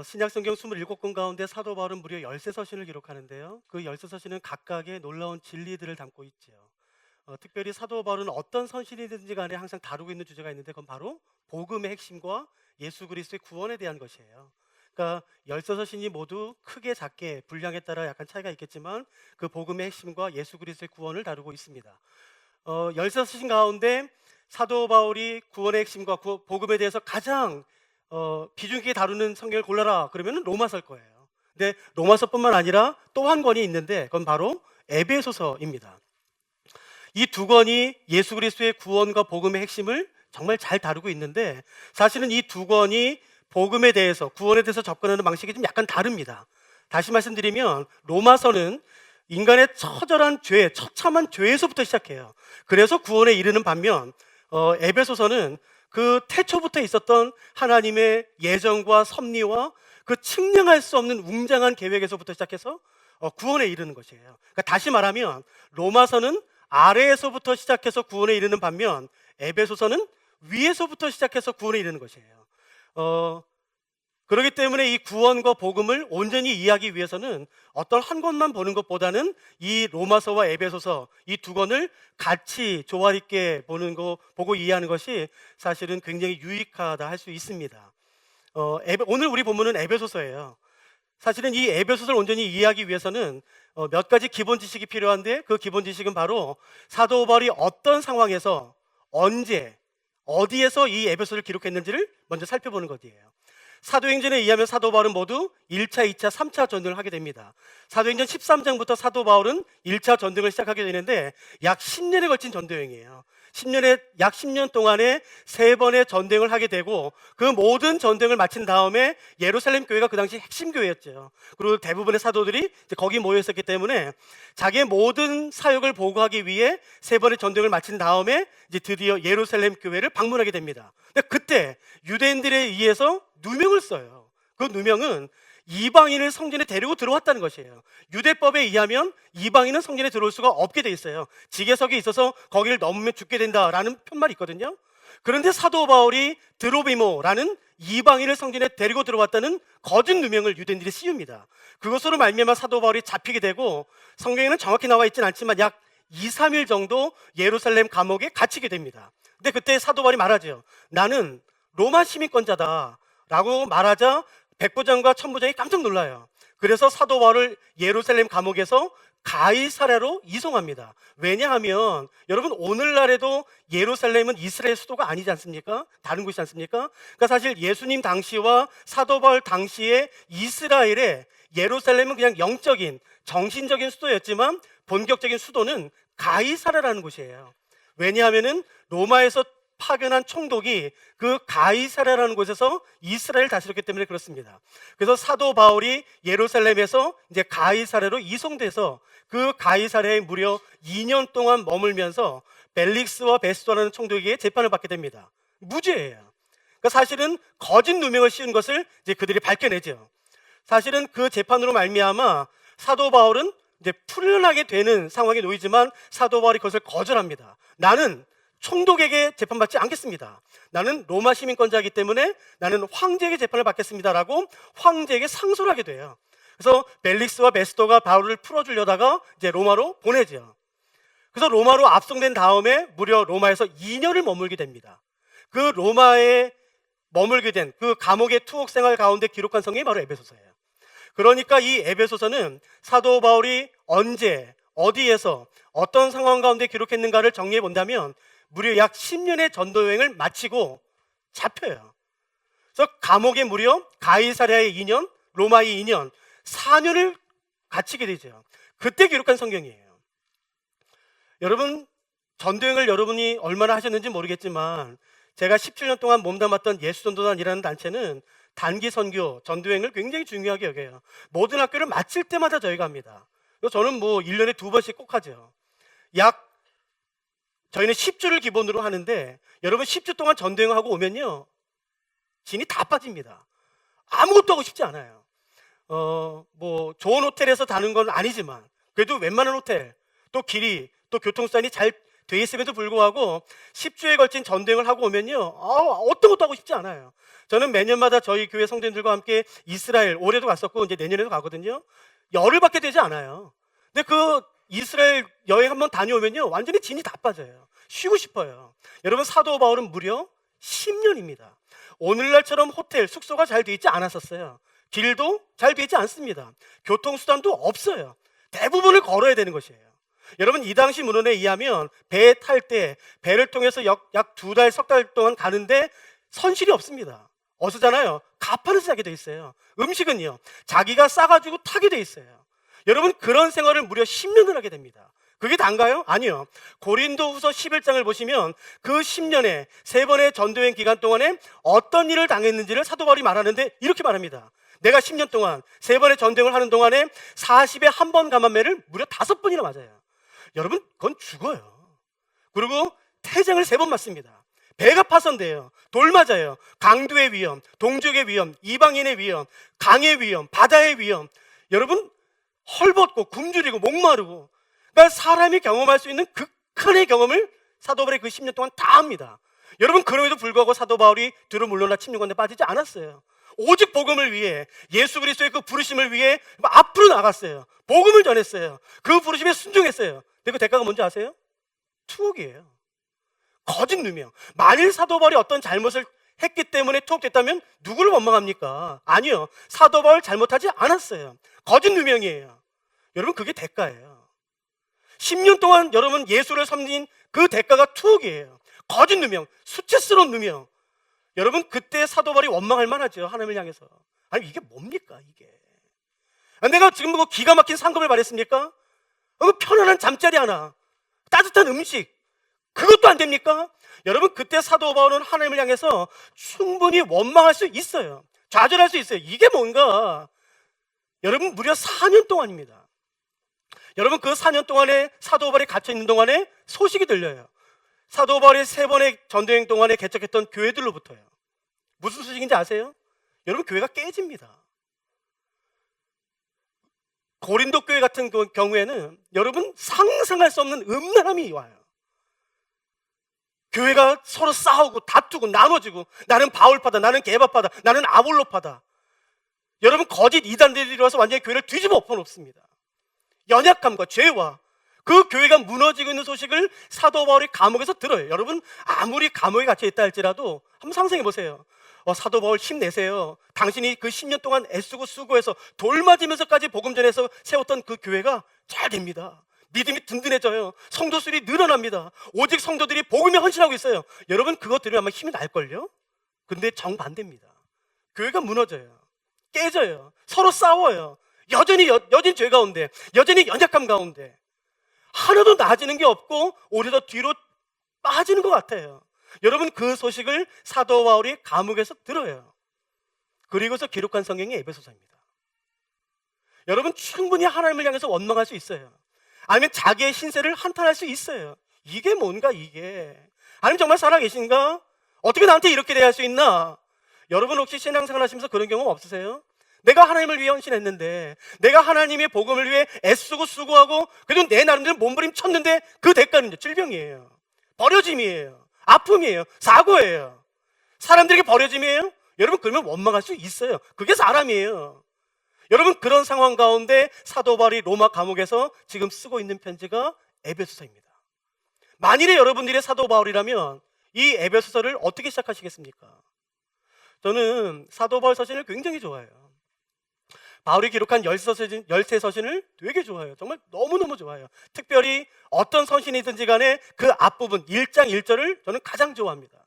신약성경 27권 가운데 사도 바울은 무려 13서신을 기록하는데요. 그 13서신은 각각의 놀라운 진리들을 담고 있죠. 특별히 사도 바울은 어떤 서신이든지 간에 항상 다루고 있는 주제가 있는데 그건 바로 복음의 핵심과 예수 그리스도의 구원에 대한 것이에요. 그러니까 13서신이 모두 크게 작게 분량에 따라 약간 차이가 있겠지만 그 복음의 핵심과 예수 그리스도의 구원을 다루고 있습니다. 13서신 가운데 사도 바울이 구원의 핵심과 복음에 대해서 가장 비중 있게 다루는 성경을 골라라 그러면 로마서일 거예요. 근데 로마서뿐만 아니라 또 한 권이 있는데 그건 바로 에베소서입니다. 이 두 권이 예수 그리스도의 구원과 복음의 핵심을 정말 잘 다루고 있는데 사실은 이 두 권이 복음에 대해서 구원에 대해서 접근하는 방식이 좀 약간 다릅니다. 다시 말씀드리면 로마서는 인간의 처절한 죄, 처참한 죄에서부터 시작해요. 그래서 구원에 이르는 반면 에베소서는 그 태초부터 있었던 하나님의 예정과 섭리와 그 측량할 수 없는 웅장한 계획에서부터 시작해서 구원에 이르는 것이에요. 그러니까 다시 말하면 로마서는 아래에서부터 시작해서 구원에 이르는 반면 에베소서는 위에서부터 시작해서 구원에 이르는 것이에요. 그렇기 때문에 이 구원과 복음을 온전히 이해하기 위해서는 어떤 한 권만 보는 것보다는 이 로마서와 에베소서 이 두 권을 같이 조화 있게 보고 이해하는 것이 사실은 굉장히 유익하다 할 수 있습니다. 오늘 우리 본문은 에베소서예요. 사실은 이 에베소서를 온전히 이해하기 위해서는 몇 가지 기본 지식이 필요한데 그 기본 지식은 바로 사도 바울이 어떤 상황에서 언제 어디에서 이 에베소서를 기록했는지를 먼저 살펴보는 것이에요. 사도행전에 의하면 사도 바울은 모두 1차, 2차, 3차 전등을 하게 됩니다. 사도행전 13장부터 사도 바울은 1차 전등을 시작하게 되는데 약 10년에 걸친 전도여행이에요. 약 10년 동안에 3번의 전등을 하게 되고 그 모든 전등을 마친 다음에 예루살렘 교회가 그 당시 핵심 교회였죠. 그리고 대부분의 사도들이 거기 모여 있었기 때문에 자기의 모든 사역을 보고하기 위해 3번의 전등을 마친 다음에 이제 드디어 예루살렘 교회를 방문하게 됩니다. 근데 그때 유대인들에 의해서 누명을 써요. 그 누명은 이방인을 성전에 데리고 들어왔다는 것이에요. 유대법에 의하면 이방인은 성전에 들어올 수가 없게 돼 있어요. 지계석에 있어서 거기를 넘으면 죽게 된다라는 편말이 있거든요. 그런데 사도 바울이 드로비모라는 이방인을 성전에 데리고 들어왔다는 거짓 누명을 유대인들이 씌웁니다. 그것으로 말미암아 사도 바울이 잡히게 되고 성경에는 정확히 나와 있지는 않지만 약 2, 3일 정도 예루살렘 감옥에 갇히게 됩니다. 근데 그때 사도 바울이 말하죠. 나는 로마 시민권자다 라고 말하자 백부장과 천부장이 깜짝 놀라요. 그래서 사도 바울을 예루살렘 감옥에서 가이사랴로 이송합니다. 왜냐하면 여러분 오늘날에도 예루살렘은 이스라엘 수도가 아니지 않습니까? 다른 곳이지 않습니까? 그러니까 사실 예수님 당시와 사도 바울 당시에 이스라엘의 예루살렘은 그냥 영적인 정신적인 수도였지만 본격적인 수도는 가이사랴라는 곳이에요. 왜냐하면은 로마에서 파견한 총독이 그 가이사랴라는 곳에서 이스라엘을 다스렸기 때문에 그렇습니다. 그래서 사도 바울이 예루살렘에서 이제 가이사랴로 이송돼서 그 가이사랴에 무려 2년 동안 머물면서 벨릭스와 베스도라는 총독에게 재판을 받게 됩니다. 무죄예요. 그러니까 사실은 거짓 누명을 씌운 것을 이제 그들이 밝혀내죠. 사실은 그 재판으로 말미암아 사도 바울은 이제 풀려나게 되는 상황에 놓이지만 사도 바울이 그것을 거절합니다. 나는 총독에게 재판받지 않겠습니다. 나는 로마 시민권자이기 때문에 나는 황제에게 재판을 받겠습니다라고 황제에게 상소를 하게 돼요. 그래서 벨릭스와 베스도가 바울을 풀어주려다가 이제 로마로 보내죠. 그래서 로마로 압송된 다음에 무려 로마에서 2년을 머물게 됩니다. 그 로마에 머물게 된 그 감옥의 투옥 생활 가운데 기록한 성경이 바로 에베소서예요. 그러니까 이 에베소서는 사도 바울이 언제 어디에서 어떤 상황 가운데 기록했는가를 정리해 본다면 무려 약 10년의 전도 여행을 마치고 잡혀요. 그래서 감옥에 무려 가이사랴에 2년, 로마에 2년, 4년을 갇히게 되죠. 그때 기록한 성경이에요. 여러분, 전도 여행을 여러분이 얼마나 하셨는지 모르겠지만 제가 17년 동안 몸담았던 예수전도단이라는 단체는 단기 선교, 전도 여행을 굉장히 중요하게 여겨요. 모든 학교를 마칠 때마다 저희가 합니다. 저는 1년에 2번씩 꼭 하죠. 저희는 10주를 기본으로 하는데 여러분 10주 동안 전도여행을 하고 오면요 진이 다 빠집니다. 아무것도 하고 싶지 않아요. 좋은 호텔에서 자는 건 아니지만 그래도 웬만한 호텔 또 길이 또 교통수단이 잘 돼 있음에도 불구하고 10주에 걸친 전도행을 하고 오면요, 어떤 것도 하고 싶지 않아요. 저는 매년마다 저희 교회 성도님들과 함께 이스라엘 올해도 갔었고 이제 내년에도 가거든요. 열흘밖에 되지 않아요. 근데 그 이스라엘 여행 한번 다녀오면요, 완전히 진이 다 빠져요. 쉬고 싶어요. 여러분, 사도 바울은 무려 10년입니다. 오늘날처럼 호텔, 숙소가 잘 돼 있지 않았었어요. 길도 잘 돼 있지 않습니다. 교통수단도 없어요. 대부분을 걸어야 되는 것이에요. 여러분, 이 당시 문헌에 의하면 배 탈 때 배를 통해서 약 2달, 석 달 동안 가는데 선실이 없습니다. 어서잖아요. 가판에서 자게 돼 있어요. 음식은요, 자기가 싸가지고 타게 돼 있어요. 여러분, 그런 생활을 무려 10년을 하게 됩니다. 그게 단가요? 아니요. 고린도후서 11장을 보시면 그 10년에 3번의 전도행 기간 동안에 어떤 일을 당했는지를 사도 바울이 말하는데 이렇게 말합니다. 내가 10년 동안 3번의 전도행을 하는 동안에 40에 한 번 감한매를 무려 5번이나 맞아요. 여러분, 그건 죽어요. 그리고 태장을 3번 맞습니다. 배가 파손돼요. 돌 맞아요. 강도의 위험, 동족의 위험, 이방인의 위험, 강의 위험, 바다의 위험. 여러분, 헐벗고 굶주리고 목마르고, 그러니까 사람이 경험할 수 있는 극한의 경험을 사도 바울이 그 10년 동안 다 합니다. 여러분, 그럼에도 불구하고 사도 바울이 뒤로 물러나 침묵원에 빠지지 않았어요. 오직 복음을 위해, 예수 그리스도의 그 부르심을 위해 앞으로 나갔어요. 복음을 전했어요. 그 부르심에 순종했어요. 근데 그 대가가 뭔지 아세요? 투옥이에요. 거짓 누명. 만일 사도 바울이 어떤 잘못을 했기 때문에 투옥됐다면 누구를 원망합니까? 아니요. 사도 바울 잘못하지 않았어요. 거짓 누명이에요. 여러분, 그게 대가예요. 10년 동안 여러분 예수를 섬긴 그 대가가 투옥이에요. 거짓 누명, 수치스러운 누명. 여러분, 그때 사도 바울이 원망할 만하죠. 하나님을 향해서. 아니, 이게 뭡니까 이게? 내가 지금 뭐 기가 막힌 상급을 말했습니까? 편안한 잠자리 하나, 따뜻한 음식, 그것도 안 됩니까? 여러분, 그때 사도 바울은 하나님을 향해서 충분히 원망할 수 있어요. 좌절할 수 있어요. 이게 뭔가? 여러분, 무려 4년 동안입니다. 여러분, 그 4년 동안에 사도 바울이 갇혀있는 동안에 소식이 들려요. 사도 바울이 3번의 전도행 동안에 개척했던 교회들로부터요. 무슨 소식인지 아세요? 여러분, 교회가 깨집니다. 고린도 교회 같은 경우에는 여러분, 상상할 수 없는 음란함이 와요. 교회가 서로 싸우고 다투고 나눠지고, 나는 바울파다, 나는 게바파다, 나는 아볼로파다. 여러분, 거짓 이단들이 일어나서 완전히 교회를 뒤집어 엎어놓습니다. 연약함과 죄와 그 교회가 무너지고 있는 소식을 사도 바울이 감옥에서 들어요. 여러분, 아무리 감옥에 갇혀 있다 할지라도 한번 상상해 보세요. 사도 바울 힘내세요. 당신이 그 10년 동안 애쓰고 수고해서 돌 맞으면서까지 복음 전해서 세웠던 그 교회가 잘 됩니다. 믿음이 든든해져요. 성도 수들이 늘어납니다. 오직 성도들이 복음에 헌신하고 있어요. 여러분, 그것 들으면 아마 힘이 날걸요? 근데 정반대입니다. 교회가 무너져요. 깨져요. 서로 싸워요. 여전히 죄 가운데, 여전히 연약함 가운데 하나도 나아지는 게 없고 오히려 더 뒤로 빠지는 것 같아요. 여러분, 그 소식을 사도 바울이 감옥에서 들어요. 그리고서 기록한 성경이 에베소서입니다. 여러분, 충분히 하나님을 향해서 원망할 수 있어요. 아니면 자기의 신세를 한탄할 수 있어요. 이게 뭔가 이게? 하나님 정말 살아계신가? 어떻게 나한테 이렇게 대할 수 있나? 여러분, 혹시 신앙생활 하시면서 그런 경험 없으세요? 내가 하나님을 위해 헌신했는데, 내가 하나님의 복음을 위해 애쓰고 수고하고 그래도 내 나름대로 몸부림쳤는데 그 대가는 질병이에요, 버려짐이에요, 아픔이에요, 사고예요. 사람들에게 버려짐이에요? 여러분, 그러면 원망할 수 있어요. 그게 사람이에요. 여러분, 그런 상황 가운데 사도 바울이 로마 감옥에서 지금 쓰고 있는 편지가 에베소서입니다. 만일에 여러분들이 사도 바울이라면 이 에베소서를 어떻게 시작하시겠습니까? 저는 사도 바울 서신을 굉장히 좋아해요. 바울이 기록한 열세 서신을 되게 좋아해요. 정말 너무너무 좋아해요. 특별히 어떤 서신이든지 간에 그 앞부분 1장 1절을 저는 가장 좋아합니다.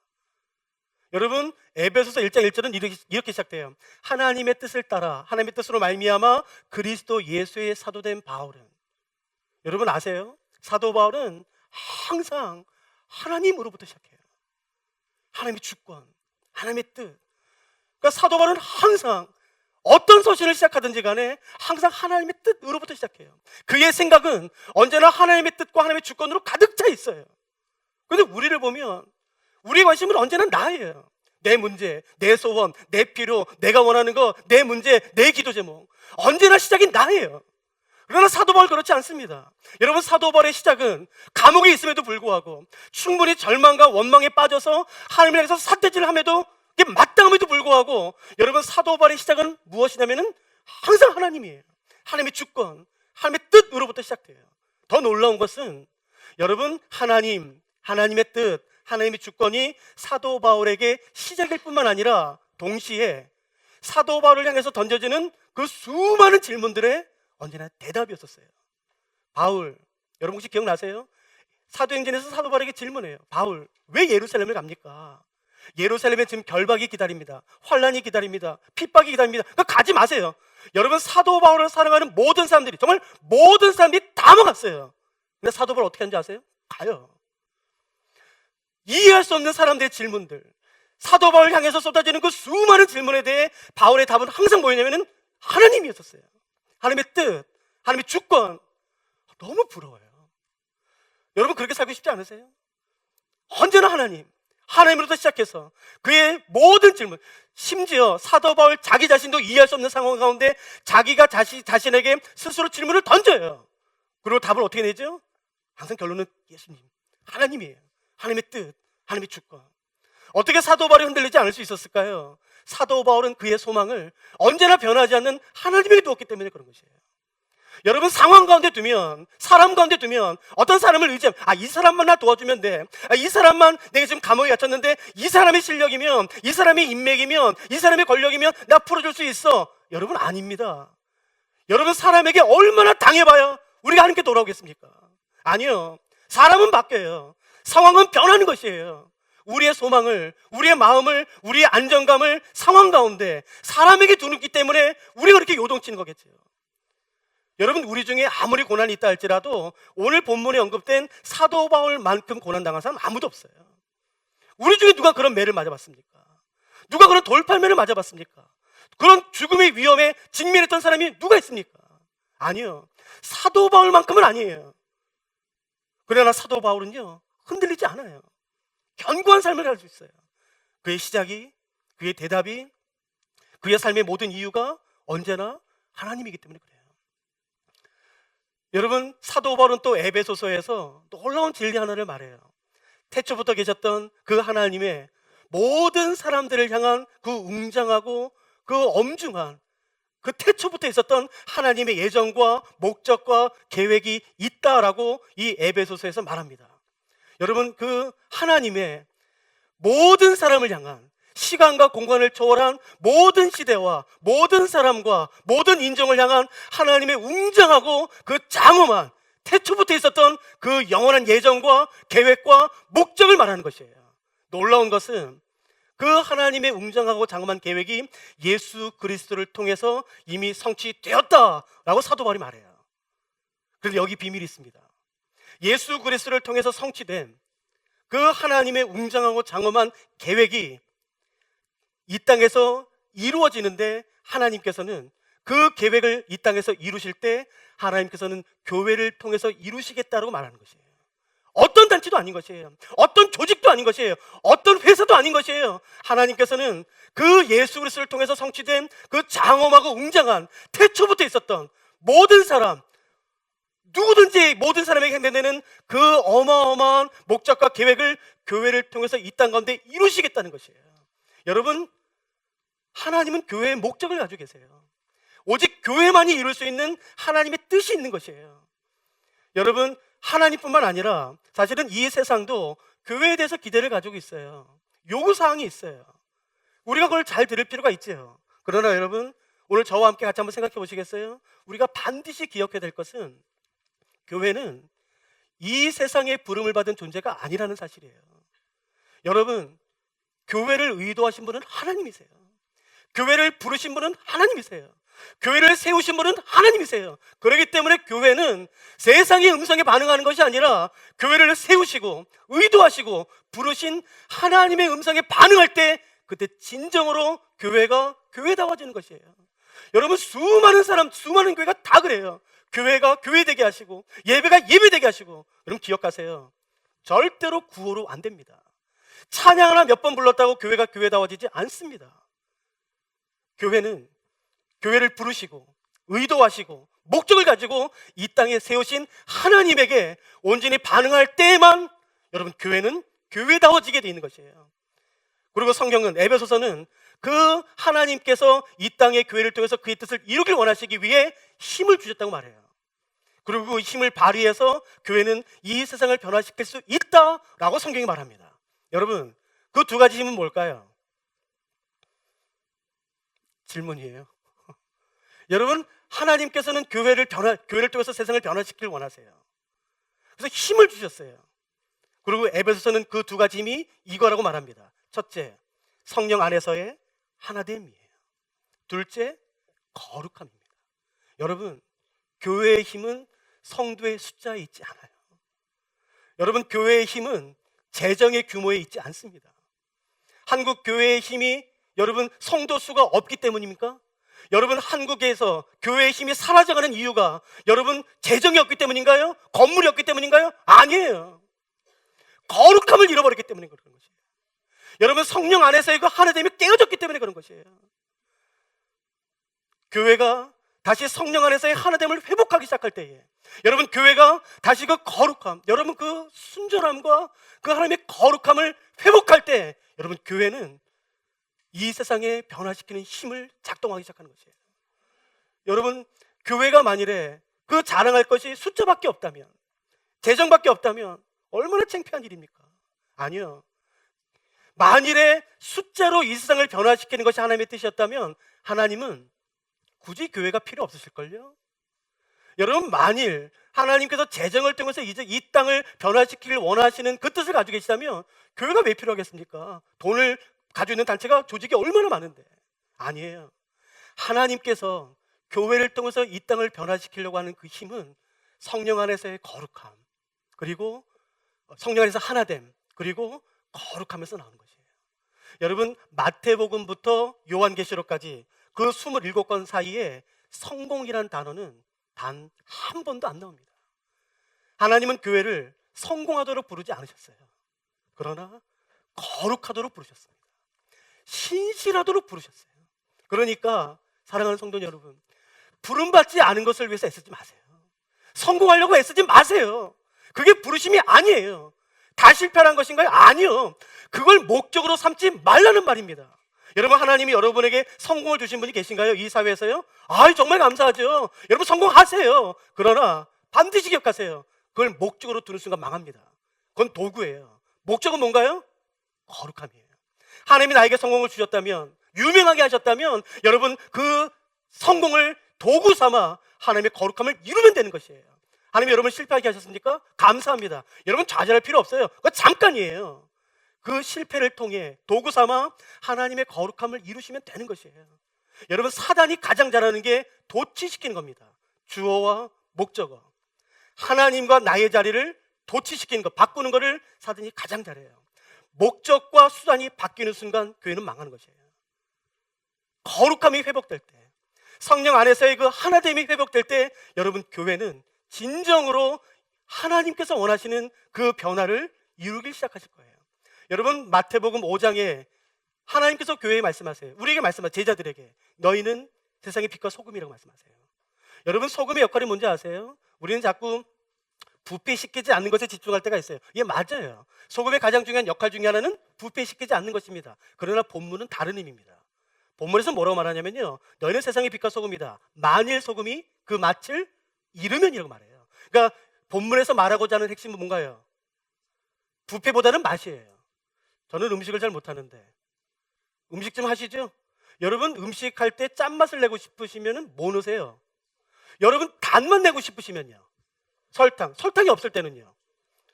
여러분, 에베소서 1장 1절은 이렇게 시작돼요. 하나님의 뜻을 따라, 하나님의 뜻으로 말미암아 그리스도 예수의 사도된 바울은. 여러분 아세요? 사도 바울은 항상 하나님으로부터 시작해요. 하나님의 주권, 하나님의 뜻. 그러니까 사도 바울은 항상 어떤 서신을 시작하든지 간에 항상 하나님의 뜻으로부터 시작해요. 그의 생각은 언제나 하나님의 뜻과 하나님의 주권으로 가득 차 있어요. 그런데 우리를 보면 우리의 관심은 언제나 나예요. 내 문제, 내 소원, 내 필요, 내가 원하는 거, 내 문제, 내 기도 제목. 언제나 시작이 나예요. 그러나 사도 바울 그렇지 않습니다. 여러분, 사도 바울의 시작은 감옥에 있음에도 불구하고 충분히 절망과 원망에 빠져서 하나님을 향해서 삿대질을 함에도, 이게 마땅함에도 불구하고, 여러분, 사도 바울의 시작은 무엇이냐면은 항상 하나님이에요. 하나님의 주권, 하나님의 뜻으로부터 시작돼요. 더 놀라운 것은 여러분, 하나님의 뜻, 하나님의 주권이 사도 바울에게 시작일 뿐만 아니라 동시에 사도 바울을 향해서 던져지는 그 수많은 질문들의 언제나 대답이었었어요. 바울, 여러분 혹시 기억나세요? 사도행전에서 사도 바울에게 질문해요. 바울, 왜 예루살렘을 갑니까? 예루살렘에 지금 결박이 기다립니다. 환란이 기다립니다. 핍박이 기다립니다. 그러니까 가지 마세요. 여러분, 사도 바울을 사랑하는 모든 사람들이, 정말 모든 사람들이 다 막았어요. 근데 사도 바울 어떻게 하는지 아세요? 가요. 이해할 수 없는 사람들의 질문들, 사도 바울을 향해서 쏟아지는 그 수많은 질문에 대해 바울의 답은 항상 뭐였냐면은 하나님이었었어요. 하나님의 뜻, 하나님의 주권. 너무 부러워요. 여러분, 그렇게 살고 싶지 않으세요? 언제나 하나님으로부터 시작해서 그의 모든 질문, 심지어 사도 바울 자기 자신도 이해할 수 없는 상황 가운데 자기가 자신에게 스스로 질문을 던져요. 그리고 답을 어떻게 내죠? 항상 결론은 예수님, 하나님이에요. 하나님의 뜻, 하나님의 주권. 어떻게 사도 바울이 흔들리지 않을 수 있었을까요? 사도 바울은 그의 소망을 언제나 변하지 않는 하나님에게 두었기 때문에 그런 것이에요. 여러분, 상황 가운데 두면, 사람 가운데 두면 어떤 사람을 의지하면, 이 사람만 나 도와주면 돼. 이 사람만, 내가 지금 감옥에 갇혔는데 이 사람의 실력이면, 이 사람의 인맥이면, 이 사람의 권력이면 나 풀어줄 수 있어. 여러분, 아닙니다. 여러분, 사람에게 얼마나 당해봐야 우리가 하나님께 돌아오겠습니까? 아니요. 사람은 바뀌어요. 상황은 변하는 것이에요. 우리의 소망을, 우리의 마음을, 우리의 안정감을 상황 가운데 사람에게 두기 때문에 우리가 그렇게 요동치는 거겠죠. 여러분, 우리 중에 아무리 고난이 있다 할지라도 오늘 본문에 언급된 사도 바울만큼 고난당한 사람 아무도 없어요. 우리 중에 누가 그런 매를 맞아봤습니까? 누가 그런 돌팔매를 맞아봤습니까? 그런 죽음의 위험에 직면했던 사람이 누가 있습니까? 아니요. 사도 바울만큼은 아니에요. 그러나 사도 바울은요, 흔들리지 않아요. 견고한 삶을 살 수 있어요. 그의 시작이, 그의 대답이, 그의 삶의 모든 이유가 언제나 하나님이기 때문에 그래요. 여러분, 사도 바울은 또 에베소서에서 놀라운 진리 하나를 말해요. 태초부터 계셨던 그 하나님의 모든 사람들을 향한 그 웅장하고 그 엄중한, 그 태초부터 있었던 하나님의 예정과 목적과 계획이 있다라고 이 에베소서에서 말합니다. 여러분, 그 하나님의 모든 사람을 향한, 시간과 공간을 초월한 모든 시대와 모든 사람과 모든 인종을 향한 하나님의 웅장하고 그 장엄한, 태초부터 있었던 그 영원한 예정과 계획과 목적을 말하는 것이에요. 놀라운 것은 그 하나님의 웅장하고 장엄한 계획이 예수 그리스도를 통해서 이미 성취되었다라고 사도 바울이 말해요. 그런데 여기 비밀이 있습니다. 예수 그리스도를 통해서 성취된 그 하나님의 웅장하고 장엄한 계획이 이 땅에서 이루어지는데, 하나님께서는 그 계획을 이 땅에서 이루실 때 하나님께서는 교회를 통해서 이루시겠다고 말하는 것이에요. 어떤 단체도 아닌 것이에요. 어떤 조직도 아닌 것이에요. 어떤 회사도 아닌 것이에요. 하나님께서는 그 예수 그리스도를 통해서 성취된 그 장엄하고 웅장한, 태초부터 있었던 모든 사람, 누구든지 모든 사람에게 행되는 그 어마어마한 목적과 계획을 교회를 통해서 이 땅 가운데 이루시겠다는 것이에요. 여러분, 하나님은 교회의 목적을 가지고 계세요. 오직 교회만이 이룰 수 있는 하나님의 뜻이 있는 것이에요. 여러분, 하나님뿐만 아니라 사실은 이 세상도 교회에 대해서 기대를 가지고 있어요. 요구사항이 있어요. 우리가 그걸 잘 들을 필요가 있죠. 그러나 여러분, 오늘 저와 함께 같이 한번 생각해 보시겠어요? 우리가 반드시 기억해야 될 것은 교회는 이 세상의 부름을 받은 존재가 아니라는 사실이에요. 여러분, 교회를 의도하신 분은 하나님이세요. 교회를 부르신 분은 하나님이세요. 교회를 세우신 분은 하나님이세요. 그렇기 때문에 교회는 세상의 음성에 반응하는 것이 아니라 교회를 세우시고 의도하시고 부르신 하나님의 음성에 반응할 때, 그때 진정으로 교회가 교회다워지는 것이에요. 여러분, 수많은 교회가 다 그래요. 교회가 교회되게 하시고 예배가 예배되게 하시고. 여러분, 기억하세요. 절대로 구호로 안 됩니다. 찬양 하나 몇 번 불렀다고 교회가 교회다워지지 않습니다. 교회는 교회를 부르시고 의도하시고 목적을 가지고 이 땅에 세우신 하나님에게 온전히 반응할 때에만 여러분 교회는 교회다워지게 되어 있는 것이에요. 그리고 성경은, 에베소서는 그 하나님께서 이 땅의 교회를 통해서 그의 뜻을 이루길 원하시기 위해 힘을 주셨다고 말해요. 그리고 그 힘을 발휘해서 교회는 이 세상을 변화시킬 수 있다라고 성경이 말합니다. 여러분, 그 두 가지 힘은 뭘까요? 질문이에요. 여러분, 하나님께서는 교회를 통해서 세상을 변화시키길 원하세요. 그래서 힘을 주셨어요. 그리고 에베소서는 그 두 가지 힘이 이거라고 말합니다. 첫째, 성령 안에서의 하나됨이에요. 둘째, 거룩함입니다. 여러분, 교회의 힘은 성도의 숫자에 있지 않아요. 여러분, 교회의 힘은 재정의 규모에 있지 않습니다. 한국 교회의 힘이 여러분 성도 수가 없기 때문입니까? 여러분, 한국에서 교회의 힘이 사라져가는 이유가 여러분 재정이 없기 때문인가요? 건물이 없기 때문인가요? 아니에요. 거룩함을 잃어버렸기 때문에 그런 것이에요. 여러분, 성령 안에서의 그 하나됨이 깨어졌기 때문에 그런 것이에요. 교회가 다시 성령 안에서의 하나됨을 회복하기 시작할 때에 여러분, 교회가 다시 그 거룩함, 여러분 그 순전함과 그 하나님의 거룩함을 회복할 때 여러분, 교회는 이 세상에 변화시키는 힘을 작동하기 시작하는 것이에요. 여러분, 교회가 만일에 그 자랑할 것이 숫자밖에 없다면, 재정밖에 없다면 얼마나 창피한 일입니까? 아니요. 만일에 숫자로 이 세상을 변화시키는 것이 하나님의 뜻이었다면 하나님은 굳이 교회가 필요 없으실걸요? 여러분, 만일 하나님께서 재정을 통해서 이제 이 땅을 변화시키길 원하시는 그 뜻을 가지고 계시다면 교회가 왜 필요하겠습니까? 돈을 가지고 있는 단체가 조직이 얼마나 많은데. 아니에요. 하나님께서 교회를 통해서 이 땅을 변화시키려고 하는 그 힘은 성령 안에서의 거룩함, 그리고 성령 안에서 하나됨, 그리고 거룩함에서 나오는 것이에요. 여러분, 마태복음부터 요한계시록까지 그 27권 사이에 성공이라는 단어는 단 한 번도 안 나옵니다. 하나님은 교회를 성공하도록 부르지 않으셨어요. 그러나 거룩하도록 부르셨습니다. 신실하도록 부르셨어요. 그러니까 사랑하는 성도 여러분, 부름받지 않은 것을 위해서 애쓰지 마세요. 성공하려고 애쓰지 마세요. 그게 부르심이 아니에요. 다 실패한 것인가요? 아니요. 그걸 목적으로 삼지 말라는 말입니다. 여러분, 하나님이 여러분에게 성공을 주신 분이 계신가요? 이 사회에서요? 정말 감사하죠. 여러분, 성공하세요. 그러나 반드시 기억하세요. 그걸 목적으로 두는 순간 망합니다. 그건 도구예요. 목적은 뭔가요? 거룩함이에요. 하나님이 나에게 성공을 주셨다면, 유명하게 하셨다면 여러분, 그 성공을 도구 삼아 하나님의 거룩함을 이루면 되는 것이에요. 하나님이 여러분 실패하게 하셨습니까? 감사합니다. 여러분, 좌절할 필요 없어요. 그거 잠깐이에요. 그 실패를 통해 도구 삼아 하나님의 거룩함을 이루시면 되는 것이에요. 여러분, 사단이 가장 잘하는 게 도취시키는 겁니다. 주어와 목적어, 하나님과 나의 자리를 도취시키는 것, 바꾸는 것을 사단이 가장 잘해요. 목적과 수단이 바뀌는 순간 교회는 망하는 것이에요. 거룩함이 회복될 때, 성령 안에서의 그 하나됨이 회복될 때 여러분, 교회는 진정으로 하나님께서 원하시는 그 변화를 이루기 시작하실 거예요. 여러분, 마태복음 5장에 하나님께서 교회에 말씀하세요. 우리에게 말씀하세요. 제자들에게 너희는 세상의 빛과 소금이라고 말씀하세요. 여러분, 소금의 역할이 뭔지 아세요? 우리는 자꾸 부패시키지 않는 것에 집중할 때가 있어요. 이게 맞아요. 소금의 가장 중요한 역할 중에 하나는 부패시키지 않는 것입니다. 그러나 본문은 다른 의미입니다. 본문에서 뭐라고 말하냐면요, 너희는 세상의 빛과 소금이다. 만일 소금이 그 맛을 잃으면이라고 말해요. 그러니까 본문에서 말하고자 하는 핵심은 뭔가요? 부패보다는 맛이에요. 저는 음식을 잘 못하는데 음식 좀 하시죠? 여러분, 음식할 때 짠맛을 내고 싶으시면 뭐 넣으세요? 여러분, 단맛 내고 싶으시면요, 설탕이 없을 때는요,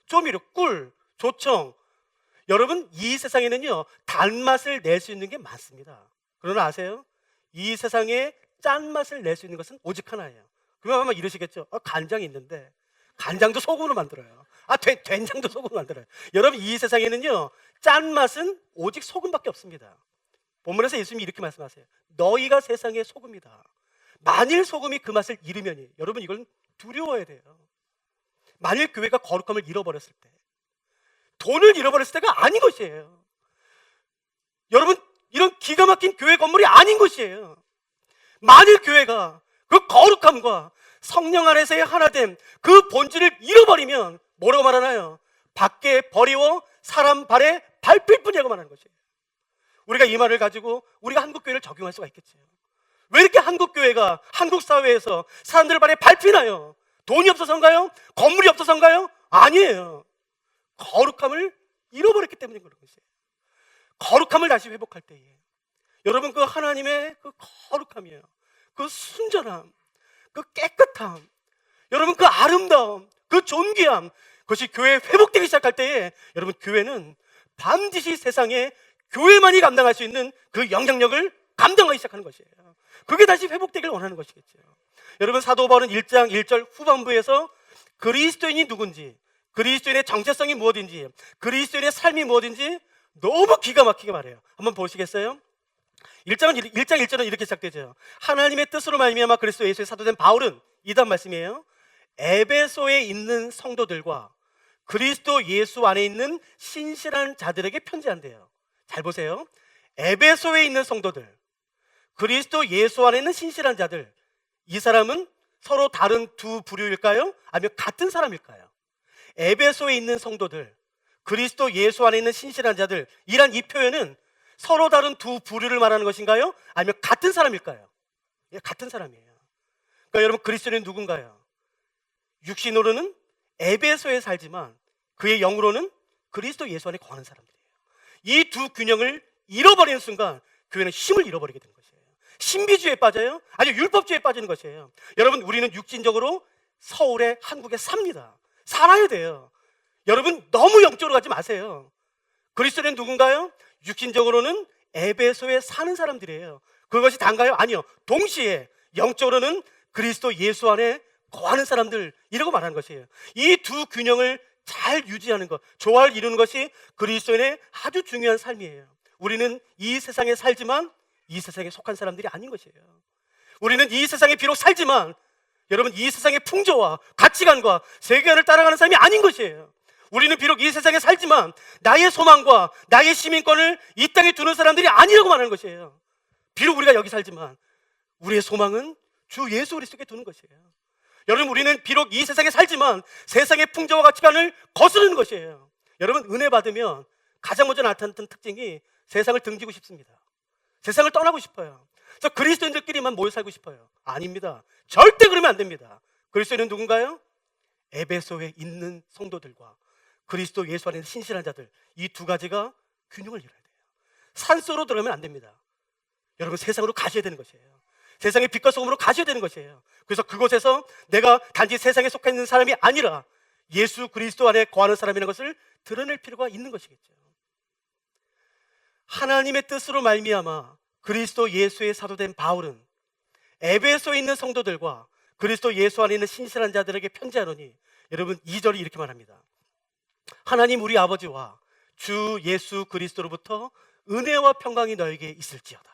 조미료, 꿀, 조청. 여러분, 이 세상에는요 단맛을 낼 수 있는 게 많습니다. 그러나 아세요? 이 세상에 짠맛을 낼 수 있는 것은 오직 하나예요. 그러면 아마 이러시겠죠. 간장이 있는데 간장도 소금으로 만들어요. 된장도 소금으로 만들어요. 여러분, 이 세상에는요 짠맛은 오직 소금밖에 없습니다. 본문에서 예수님이 이렇게 말씀하세요. 너희가 세상의 소금이다. 만일 소금이 그 맛을 잃으면 여러분, 이걸 두려워해야 돼요. 만일 교회가 거룩함을 잃어버렸을 때, 돈을 잃어버렸을 때가 아닌 것이에요. 여러분, 이런 기가 막힌 교회 건물이 아닌 것이에요. 만일 교회가 그 거룩함과 성령 안에서의 하나됨, 그 본질을 잃어버리면 뭐라고 말하나요? 밖에 버리워 사람 발에 밟힐 뿐이라고 말하는 것이에요. 우리가 이 말을 가지고 우리가 한국교회를 적용할 수가 있겠죠. 왜 이렇게 한국교회가 한국 사회에서 사람들 발에 밟히나요? 돈이 없어서인가요? 건물이 없어서인가요? 아니에요. 거룩함을 잃어버렸기 때문인 그런 것이에요. 거룩함을 다시 회복할 때에 여러분, 그 하나님의 그 거룩함이에요. 그 순전함, 그 깨끗함, 여러분 그 아름다움, 그 존귀함, 그것이 교회에 회복되기 시작할 때에 여러분, 교회는 반드시 세상에 교회만이 감당할 수 있는 그 영향력을 감당하기 시작하는 것이에요. 그게 다시 회복되길 원하는 것이겠죠. 여러분, 사도 바울은 1장 1절 후반부에서 그리스도인이 누군지, 그리스도인의 정체성이 무엇인지, 그리스도인의 삶이 무엇인지 너무 기가 막히게 말해요. 한번 보시겠어요? 1장 1절은 이렇게 시작되죠. 하나님의 뜻으로 말미암아 그리스도 예수의 사도된 바울은, 이단 말씀이에요, 에베소에 있는 성도들과 그리스도 예수 안에 있는 신실한 자들에게 편지한대요. 잘 보세요. 에베소에 있는 성도들, 그리스도 예수 안에 있는 신실한 자들, 이 사람은 서로 다른 두 부류일까요? 아니면 같은 사람일까요? 에베소에 있는 성도들, 그리스도 예수 안에 있는 신실한 자들, 이란 이 표현은 서로 다른 두 부류를 말하는 것인가요? 아니면 같은 사람일까요? 예, 같은 사람이에요. 그러니까 여러분, 그리스도는 누군가요? 육신으로는 에베소에 살지만 그의 영으로는 그리스도 예수 안에 거하는 사람들이에요. 이 두 균형을 잃어버리는 순간 교회는 힘을 잃어버리게 되는 것이에요. 신비주의에 빠져요? 아니면 율법주의에 빠지는 것이에요. 여러분, 우리는 육신적으로 서울에, 한국에 삽니다. 살아야 돼요. 여러분, 너무 영적으로 가지 마세요. 그리스도는 누군가요? 육신적으로는 에베소에 사는 사람들이에요. 그것이 단가요? 아니요. 동시에 영적으로는 그리스도 예수 안에 거하는 사람들이라고 말하는 것이에요. 이 두 균형을 잘 유지하는 것, 조화를 이루는 것이 그리스도인의 아주 중요한 삶이에요. 우리는 이 세상에 살지만 이 세상에 속한 사람들이 아닌 것이에요. 우리는 이 세상에 비록 살지만 여러분, 이 세상의 풍조와 가치관과 세계관을 따라가는 삶이 아닌 것이에요. 우리는 비록 이 세상에 살지만 나의 소망과 나의 시민권을 이 땅에 두는 사람들이 아니라고 말하는 것이에요. 비록 우리가 여기 살지만 우리의 소망은 주 예수 그리스도께 두는 것이에요. 여러분, 우리는 비록 이 세상에 살지만 세상의 풍조와 가치관을 거스르는 것이에요. 여러분, 은혜 받으면 가장 먼저 나타나는 특징이 세상을 등지고 싶습니다. 세상을 떠나고 싶어요. 그래서 그리스도인들끼리만 모여 살고 싶어요. 아닙니다. 절대 그러면 안 됩니다. 그리스도인은 누군가요? 에베소에 있는 성도들과 그리스도 예수 안에 있는 신실한 자들, 이 두 가지가 균형을 이뤄야 돼요. 산소로 들어가면 안 됩니다. 여러분, 세상으로 가셔야 되는 것이에요. 세상의 빛과 소금으로 가셔야 되는 것이에요. 그래서 그곳에서 내가 단지 세상에 속해 있는 사람이 아니라 예수 그리스도 안에 거하는 사람이라는 것을 드러낼 필요가 있는 것이겠죠. 하나님의 뜻으로 말미암아 그리스도 예수의 사도된 바울은 에베소에 있는 성도들과 그리스도 예수 안에 있는 신실한 자들에게 편지하노니, 여러분 2절이 이렇게 말합니다. 하나님 우리 아버지와 주 예수 그리스도로부터 은혜와 평강이 너에게 있을지어다.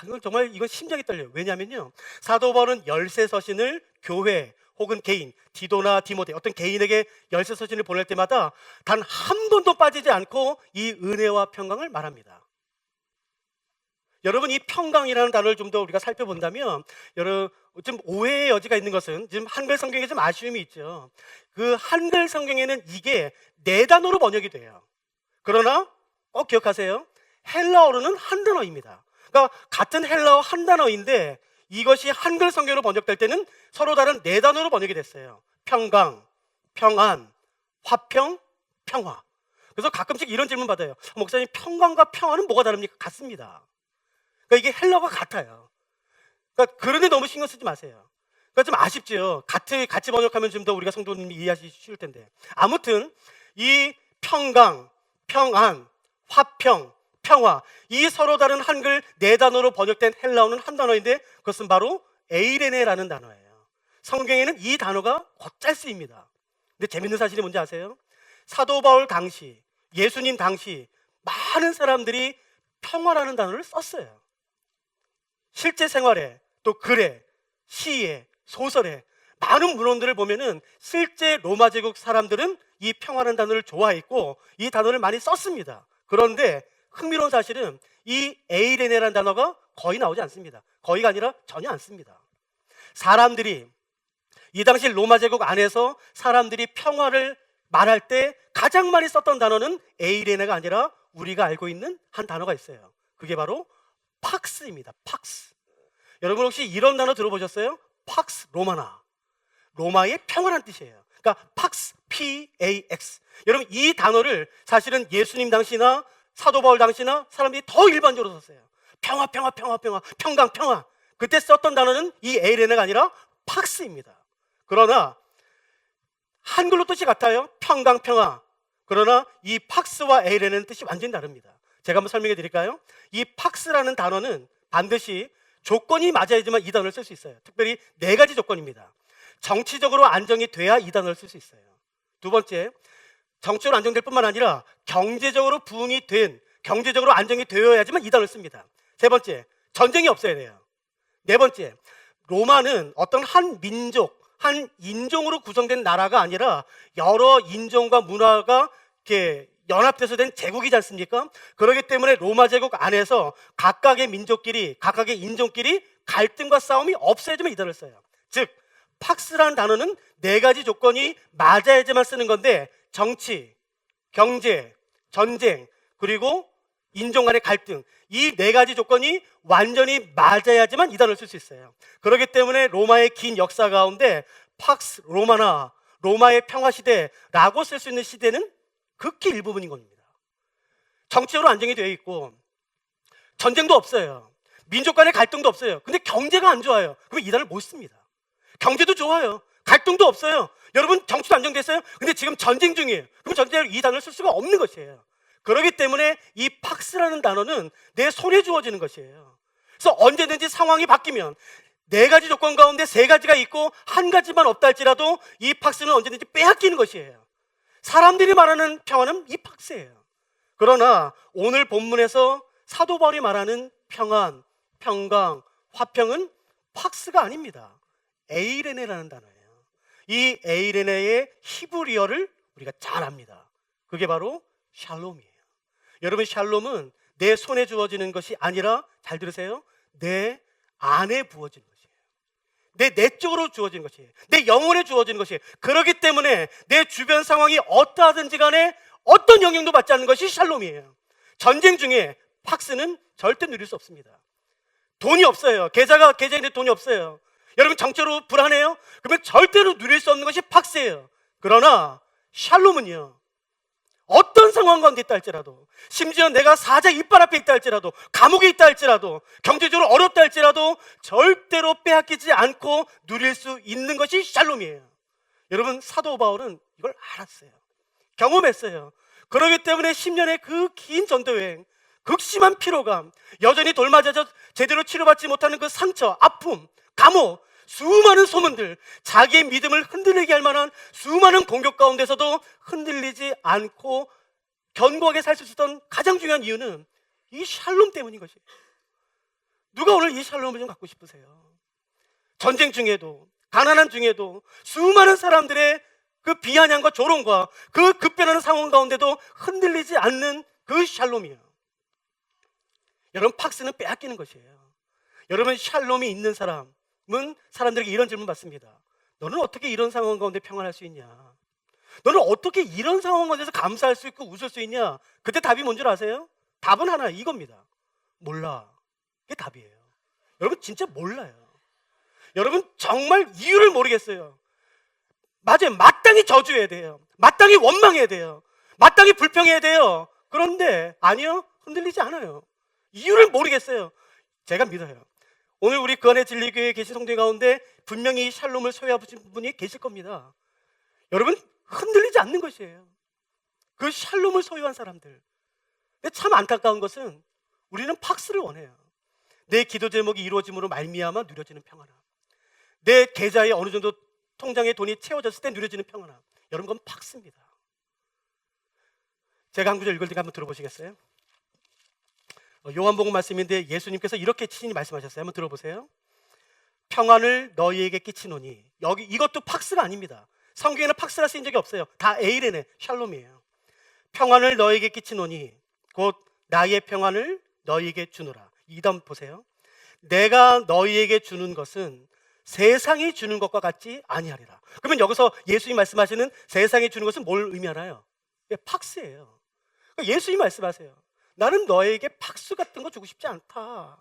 이건 정말 심장이 떨려요. 왜냐하면요, 사도 바울은 열쇠서신을 교회 혹은 개인, 디도나 디모데, 어떤 개인에게 열쇠서신을 보낼 때마다 단 한 번도 빠지지 않고 이 은혜와 평강을 말합니다. 여러분, 이 평강이라는 단어를 좀 더 우리가 살펴본다면, 여러분 좀 오해의 여지가 있는 것은 지금 한글 성경에 좀 아쉬움이 있죠. 그 한글 성경에는 이게 네 단어로 번역이 돼요. 그러나 꼭 기억하세요. 헬라어로는 한 단어입니다. 그러니까 같은 헬라어 한 단어인데 이것이 한글 성경으로 번역될 때는 서로 다른 네 단어로 번역이 됐어요. 평강, 평안, 화평, 평화. 그래서 가끔씩 이런 질문 받아요. 목사님, 평강과 평안은 뭐가 다릅니까? 같습니다. 그러니까 이게 헬라어가 같아요. 그러니까 그런데 너무 신경 쓰지 마세요. 그러니까 좀 아쉽죠. 같이 번역하면 좀 더 우리가 성도님이 이해하기 쉬울 텐데. 아무튼 이 평강, 평안, 화평, 평화, 이 서로 다른 한글 네 단어로 번역된 헬라어는 한 단어인데 그것은 바로 에이레네라는 단어예요. 성경에는 이 단어가 곧잘 쓰입니다. 근데 재밌는 사실이 뭔지 아세요? 사도 바울 당시, 예수님 당시 많은 사람들이 평화라는 단어를 썼어요. 실제 생활에, 또 글에, 시에, 소설에 많은 문헌들을 보면은 실제 로마 제국 사람들은 이 평화라는 단어를 좋아했고 이 단어를 많이 썼습니다. 그런데 흥미로운 사실은 이 에이레네라는 단어가 거의 나오지 않습니다. 거의가 아니라 전혀 안 씁니다. 사람들이 이 당시 로마 제국 안에서 사람들이 평화를 말할 때 가장 많이 썼던 단어는 에이레네가 아니라 우리가 알고 있는 한 단어가 있어요. 그게 바로 팍스입니다. 팍스. 여러분 혹시 이런 단어 들어보셨어요? 팍스 로마나. 로마의 평화란 뜻이에요. 그러니까 팍스, P-A-X. 여러분 이 단어를 사실은 예수님 당시나 사도 바울 당시나 사람들이 더 일반적으로 썼어요. 평화, 평화, 평화, 평화, 평강, 평화. 그때 썼던 단어는 이 에이레네가 아니라 팍스입니다. 그러나 한글로 뜻이 같아요. 평강, 평화. 그러나 이 팍스와 에이레네는 뜻이 완전히 다릅니다. 제가 한번 설명해 드릴까요? 이 팍스라는 단어는 반드시 조건이 맞아야지만 이 단어를 쓸 수 있어요. 특별히 4가지 조건입니다. 정치적으로 안정이 돼야 이 단어를 쓸 수 있어요. 두 번째, 정치적으로 안정될 뿐만 아니라 경제적으로 부흥이 된, 경제적으로 안정이 되어야지만 이 단어를 씁니다. 세 번째, 전쟁이 없어야 돼요. 네 번째, 로마는 어떤 한 민족, 한 인종으로 구성된 나라가 아니라 여러 인종과 문화가 이렇게 연합돼서 된 제국이지 않습니까? 그렇기 때문에 로마 제국 안에서 각각의 민족끼리, 각각의 인종끼리 갈등과 싸움이 없어야지만 이 단어를 써요. 즉, 팍스라는 단어는 4가지 조건이 맞아야지만 쓰는 건데, 정치, 경제, 전쟁, 그리고 인종 간의 갈등, 이 4가지 조건이 완전히 맞아야지만 이 단어를 쓸 수 있어요. 그렇기 때문에 로마의 긴 역사 가운데 팍스 로마나, 로마의 평화시대라고 쓸 수 있는 시대는 극히 일부분인 겁니다. 정치적으로 안정이 되어 있고 전쟁도 없어요. 민족 간의 갈등도 없어요. 근데 경제가 안 좋아요. 그럼 이 단어를 못 씁니다. 경제도 좋아요. 갈등도 없어요. 여러분 정치도 안정됐어요. 근데 지금 전쟁 중이에요. 그럼 전쟁을 이 단어를 쓸 수가 없는 것이에요. 그렇기 때문에 이 팍스라는 단어는 내 손에 주어지는 것이에요. 그래서 언제든지 상황이 바뀌면 4가지 조건 가운데 3가지가 있고 1가지만 없다 할지라도 이 팍스는 언제든지 빼앗기는 것이에요. 사람들이 말하는 평화는 이 팍스예요. 그러나 오늘 본문에서 사도 바울이 말하는 평안, 평강, 화평은 팍스가 아닙니다. 에이레네라는 단어예요. 이 에이레네의 히브리어를 우리가 잘 압니다. 그게 바로 샬롬이에요. 여러분 샬롬은 내 손에 주어지는 것이 아니라, 잘 들으세요, 내 안에 부어지는 것이에요. 내 내적으로 주어지는 것이에요. 내 영혼에 주어지는 것이에요. 그렇기 때문에 내 주변 상황이 어떠하든지 간에 어떤 영향도 받지 않는 것이 샬롬이에요. 전쟁 중에 팍스는 절대 누릴 수 없습니다. 돈이 없어요. 계좌인데 돈이 없어요. 여러분 정치로 불안해요? 그러면 절대로 누릴 수 없는 것이 팍스예요. 그러나 샬롬은요, 어떤 상황 가운데 있다 할지라도, 심지어 내가 사자 이빨 앞에 있다 할지라도, 감옥에 있다 할지라도, 경제적으로 어렵다 할지라도 절대로 빼앗기지 않고 누릴 수 있는 것이 샬롬이에요. 여러분 사도 바울은 이걸 알았어요. 경험했어요. 그렇기 때문에 10년의 그 긴 전도여행, 극심한 피로감, 여전히 돌 맞아서 제대로 치료받지 못하는 그 상처, 아픔, 감옥, 수많은 소문들, 자기의 믿음을 흔들리게 할 만한 수많은 공격 가운데서도 흔들리지 않고 견고하게 살 수 있었던 가장 중요한 이유는 이 샬롬 때문인 것이에요. 누가 오늘 이 샬롬을 좀 갖고 싶으세요? 전쟁 중에도, 가난한 중에도, 수많은 사람들의 그 비아냥과 조롱과 그 급변하는 상황 가운데도 흔들리지 않는 그 샬롬이에요. 여러분 팍스는 빼앗기는 것이에요. 여러분 샬롬이 있는 사람은 사람들에게 이런 질문 받습니다. 너는 어떻게 이런 상황 가운데 평안할 수 있냐? 너는 어떻게 이런 상황 가운데서 감사할 수 있고 웃을 수 있냐? 그때 답이 뭔 줄 아세요? 답은 하나, 이겁니다. 몰라. 그게 답이에요. 여러분 진짜 몰라요. 여러분 정말 이유를 모르겠어요. 맞아요. 마땅히 저주해야 돼요. 마땅히 원망해야 돼요. 마땅히 불평해야 돼요. 그런데 아니요, 흔들리지 않아요. 이유를 모르겠어요. 제가 믿어요. 오늘 우리 그 안에 진리교회에 계신 성도 가운데 분명히 샬롬을 소유하신 분이 계실 겁니다. 여러분 흔들리지 않는 것이에요. 그 샬롬을 소유한 사람들. 근데 참 안타까운 것은 우리는 팍스를 원해요. 내 기도 제목이 이루어짐으로 말미암아 누려지는 평안함, 내 계좌에 어느 정도 통장에 돈이 채워졌을 때 누려지는 평안함. 여러분 그건 팍스입니다. 제가 한 구절 읽을 테니까 한번 들어보시겠어요? 요한복음 말씀인데 예수님께서 이렇게 친히 말씀하셨어요. 한번 들어보세요. 평안을 너희에게 끼치노니. 여기 이것도 팍스가 아닙니다. 성경에는 팍스라 쓰인 적이 없어요. 다 에이레네, 샬롬이에요. 평안을 너희에게 끼치노니 곧 나의 평안을 너희에게 주노라. 이 다음 보세요. 내가 너희에게 주는 것은 세상이 주는 것과 같지 아니하리라. 그러면 여기서 예수님 말씀하시는 세상이 주는 것은 뭘 의미하나요? 예, 팍스예요. 그러니까 예수님 말씀하세요. 나는 너에게 팍스 같은 거 주고 싶지 않다.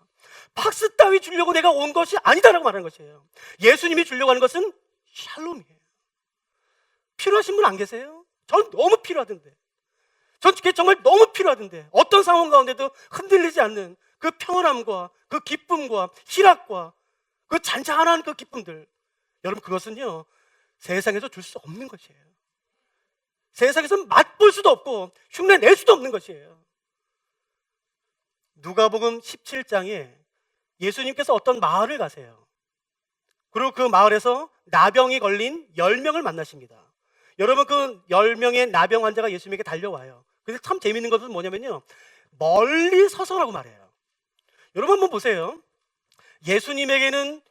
팍스 따위 주려고 내가 온 것이 아니다라고 말하는 것이에요. 예수님이 주려고 하는 것은 샬롬이에요. 필요하신 분 안 계세요? 저는 너무 필요하던데. 전 그게 정말 너무 필요하던데. 어떤 상황 가운데도 흔들리지 않는 그 평온함과 그 기쁨과 희락과 그 잔잔한 그 기쁨들. 여러분, 그것은요, 세상에서 줄 수 없는 것이에요. 세상에서 맛볼 수도 없고 흉내 낼 수도 없는 것이에요. 누가복음 17장에 예수님께서 어떤 마을을 가세요. 그리고 그 마을에서 나병이 걸린 10명을 만나십니다. 여러분, 그 10명의 나병 환자가 예수님에게 달려와요. 근데 참 재밌는 것은 뭐냐면요, 멀리 서서라고 말해요. 여러분 한번 보세요. 예수님에게는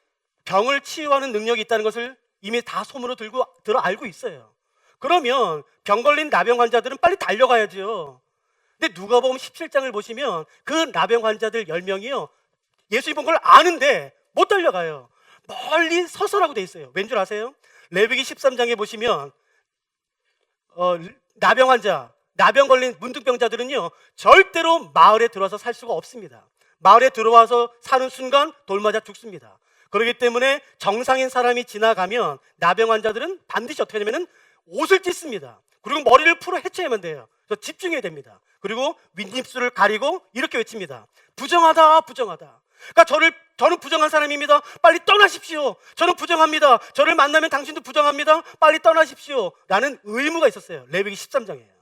병을 치유하는 능력이 있다는 것을 이미 다 소문으로 들어 알고 있어요. 그러면 병 걸린 나병 환자들은 빨리 달려가야죠. 근데 누가복음 17장을 보시면 그 나병 환자들 10명이요, 예수님 본 걸 아는데 못 달려가요. 멀리 서서라고 돼 있어요. 왠 줄 아세요? 레위기 13장에 보시면 나병 환자, 나병 걸린 문둥병자들은요, 절대로 마을에 들어와서 살 수가 없습니다. 마을에 들어와서 사는 순간 돌 맞아 죽습니다. 그렇기 때문에 정상인 사람이 지나가면 나병 환자들은 반드시 어떻게 하냐면 옷을 찢습니다. 그리고 머리를 풀어 헤쳐야만 돼요. 그래서 집중해야 됩니다. 그리고 윗입술을 가리고 이렇게 외칩니다. 부정하다, 부정하다. 그러니까 저는 부정한 사람입니다. 빨리 떠나십시오. 저는 부정합니다. 저를 만나면 당신도 부정합니다. 빨리 떠나십시오. 라는 의무가 있었어요. 레위기 13장이에요.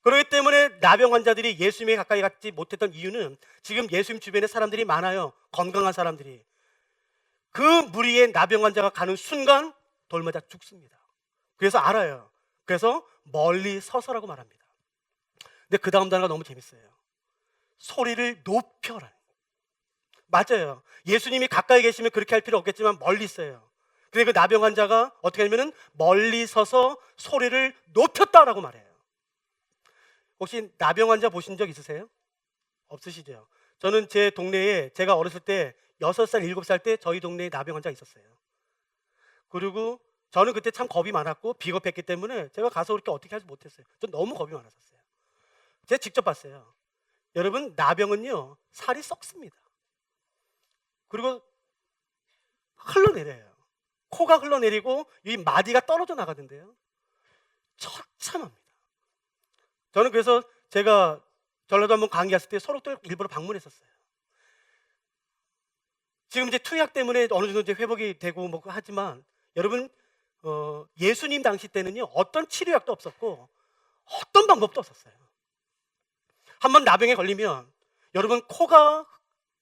그렇기 때문에 나병 환자들이 예수님에 가까이 갔지 못했던 이유는 지금 예수님 주변에 사람들이 많아요. 건강한 사람들이. 그 무리의 나병 환자가 가는 순간 돌 맞아 죽습니다. 그래서 알아요. 그래서 멀리 서서라고 말합니다. 근데 그 다음 단어가 너무 재밌어요. 소리를 높여라. 맞아요. 예수님이 가까이 계시면 그렇게 할 필요 없겠지만 멀리 있어요. 근데 그 나병 환자가 어떻게 하냐면 멀리 서서 소리를 높였다라고 말해요. 혹시 나병 환자 보신 적 있으세요? 없으시죠? 저는 제 동네에 제가 어렸을 때 6살, 7살 때 저희 동네에 나병 환자가 있었어요. 그리고 저는 그때 참 겁이 많았고 비겁했기 때문에 제가 가서 그렇게 어떻게 하지 못했어요. 전 너무 겁이 많았었어요. 제가 직접 봤어요. 여러분, 나병은요, 살이 썩습니다. 그리고 흘러내려요. 코가 흘러내리고 이 마디가 떨어져 나가던데요. 처참합니다. 저는 그래서 제가 전라도 한번 강의 갔을 때 소록들 일부러 방문했었어요. 지금 이제 투약 때문에 어느 정도 이제 회복이 되고 뭐 하지만 여러분, 예수님 당시 때는요, 어떤 치료약도 없었고 어떤 방법도 없었어요. 한번 나병에 걸리면 여러분, 코가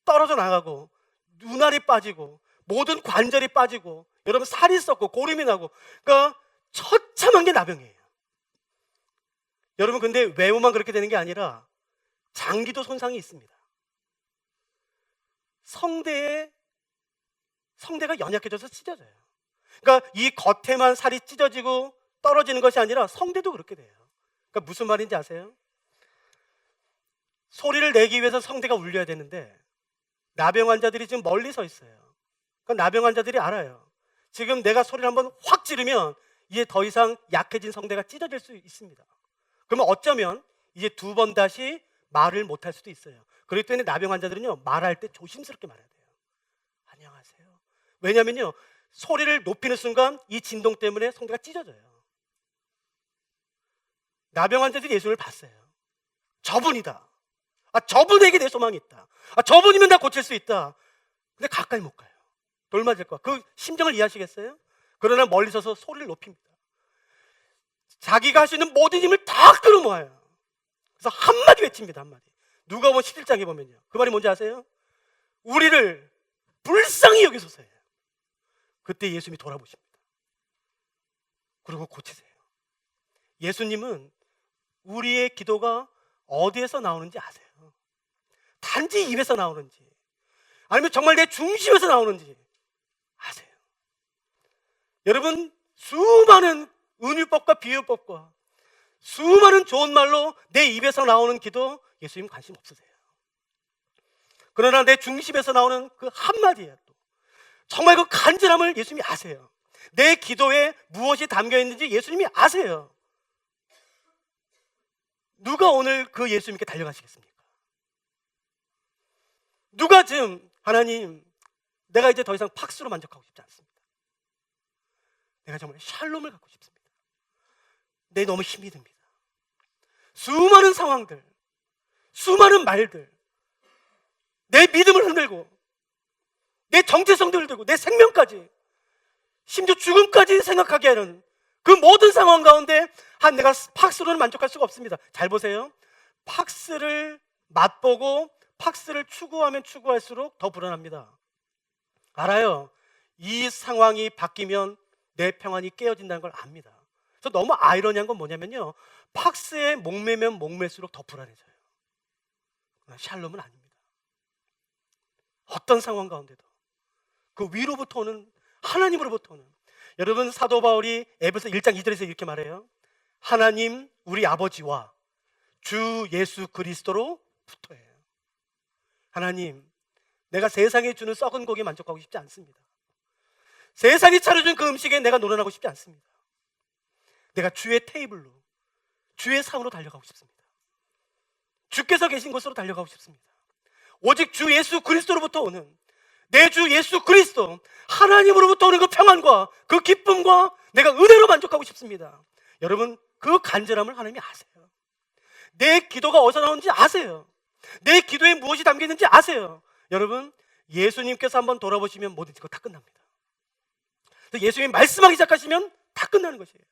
떨어져 나가고 눈알이 빠지고 모든 관절이 빠지고 여러분, 살이 썩고 고름이 나고, 그러니까 처참한 게 나병이에요. 여러분, 근데 외모만 그렇게 되는 게 아니라 장기도 손상이 있습니다. 성대가 연약해져서 찢어져요. 그러니까 이 겉에만 살이 찢어지고 떨어지는 것이 아니라 성대도 그렇게 돼요. 그러니까 무슨 말인지 아세요? 소리를 내기 위해서 성대가 울려야 되는데 나병 환자들이 지금 멀리 서 있어요. 그러니까 나병 환자들이 알아요. 지금 내가 소리를 한번 확 지르면 이제 더 이상 약해진 성대가 찢어질 수 있습니다. 그러면 어쩌면 이제 2번 다시 말을 못할 수도 있어요. 그렇기 때문에 나병 환자들은요, 말할 때 조심스럽게 말해야 돼요. 안녕하세요. 왜냐면요, 소리를 높이는 순간 이 진동 때문에 성대가 찢어져요. 나병 환자들이 예수님을 봤어요. 저분이다. 저분에게 내 소망이 있다. 저분이면 나 고칠 수 있다. 근데 가까이 못 가요. 돌 맞을 거야. 그 심정을 이해하시겠어요? 그러나 멀리 서서 소리를 높입니다. 자기가 할 수 있는 모든 힘을 다 끌어모아요. 그래서 한마디 외칩니다. 한마디. 누가복음 17장에 보면요, 그 말이 뭔지 아세요? 우리를 불쌍히 여기소서예요. 그때 예수님이 돌아보십니다. 그리고 고치세요. 예수님은 우리의 기도가 어디에서 나오는지 아세요? 단지 입에서 나오는지 아니면 정말 내 중심에서 나오는지 아세요? 여러분, 수많은 은유법과 비유법과 수많은 좋은 말로 내 입에서 나오는 기도 예수님 관심 없으세요. 그러나 내 중심에서 나오는 그 한마디예요. 또 정말 그 간절함을 예수님이 아세요. 내 기도에 무엇이 담겨 있는지 예수님이 아세요. 누가 오늘 그 예수님께 달려가시겠습니까? 누가 지금 하나님, 내가 이제 더 이상 팍스로 만족하고 싶지 않습니다. 내가 정말 샬롬을 갖고 싶습니다. 내 너무 힘이 듭니다. 수많은 상황들, 수많은 말들, 내 믿음을 흔들고 내 정체성도 흔들고 내 생명까지, 심지어 죽음까지 생각하게 하는 그 모든 상황 가운데 내가 팍스로는 만족할 수가 없습니다. 잘 보세요. 팍스를 맛보고 팍스를 추구하면 추구할수록 더 불안합니다. 알아요. 이 상황이 바뀌면 내 평안이 깨어진다는 걸 압니다. 그래서 너무 아이러니한 건 뭐냐면요, 팍스에 목매면 목맬수록 더 불안해져요. 샬롬은 아닙니다. 어떤 상황 가운데도 그 위로부터 오는, 하나님으로부터 오는, 여러분 사도 바울이 에베소 1장 2절에서 이렇게 말해요. 하나님 우리 아버지와 주 예수 그리스도로부터예요. 하나님, 내가 세상에 주는 썩은 고기에 만족하고 싶지 않습니다. 세상이 차려준 그 음식에 내가 노련하고 싶지 않습니다. 내가 주의 테이블로, 주의 상으로 달려가고 싶습니다. 주께서 계신 곳으로 달려가고 싶습니다. 오직 주 예수 그리스도로부터 오는, 내 주 예수 그리스도 하나님으로부터 오는 그 평안과 그 기쁨과 내가 은혜로 만족하고 싶습니다. 여러분, 그 간절함을 하나님이 아세요. 내 기도가 어디서 나오는지 아세요. 내 기도에 무엇이 담겨 있는지 아세요. 여러분, 예수님께서 한번 돌아보시면 모든 것 다 끝납니다. 예수님이 말씀하기 시작하시면 다 끝나는 것이에요.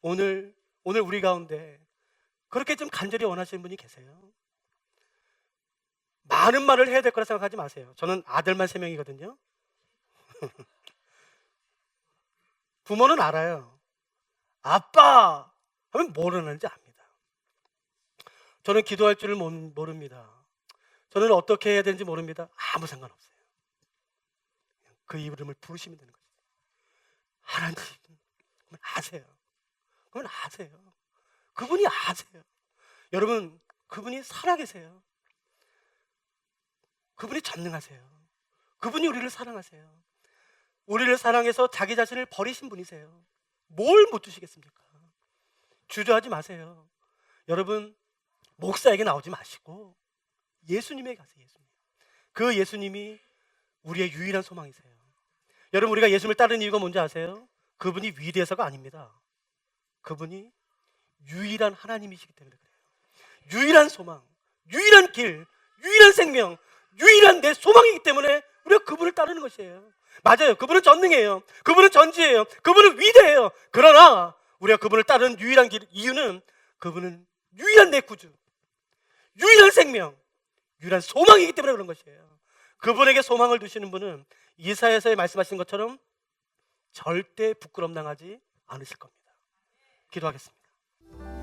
오늘 우리 가운데 그렇게 좀 간절히 원하시는 분이 계세요. 많은 말을 해야 될 거라 생각하지 마세요. 저는 아들만 3명이거든요. 부모는 알아요. 아빠 하면 뭘 하는지 압니다. 저는 기도할 줄을 모릅니다. 저는 어떻게 해야 되는지 모릅니다. 아무 상관없어요. 그 이름을 부르시면 되는 거죠. 하나님, 그분 아세요. 그분 아세요. 그분이 아세요. 여러분, 그분이 살아계세요. 그분이 전능하세요. 그분이 우리를 사랑하세요. 우리를 사랑해서 자기 자신을 버리신 분이세요. 뭘 못 주시겠습니까? 주저하지 마세요. 여러분, 목사에게 나오지 마시고 예수님에게 가세요. 예수님. 그 예수님이 우리의 유일한 소망이세요. 여러분, 우리가 예수님을 따르는 이유가 뭔지 아세요? 그분이 위대해서가 아닙니다. 그분이 유일한 하나님이시기 때문에 그래요. 유일한 소망, 유일한 길, 유일한 생명, 유일한 내 소망이기 때문에 우리가 그분을 따르는 것이에요. 맞아요. 그분은 전능해요. 그분은 전지해요. 그분은 위대해요. 그러나 우리가 그분을 따르는 유일한 이유는 그분은 유일한 내 구주, 유일한 생명, 유일한 소망이기 때문에 그런 것이에요. 그분에게 소망을 두시는 분은 이사야서에 말씀하신 것처럼 절대 부끄럼 당하지 않으실 겁니다. 기도하겠습니다.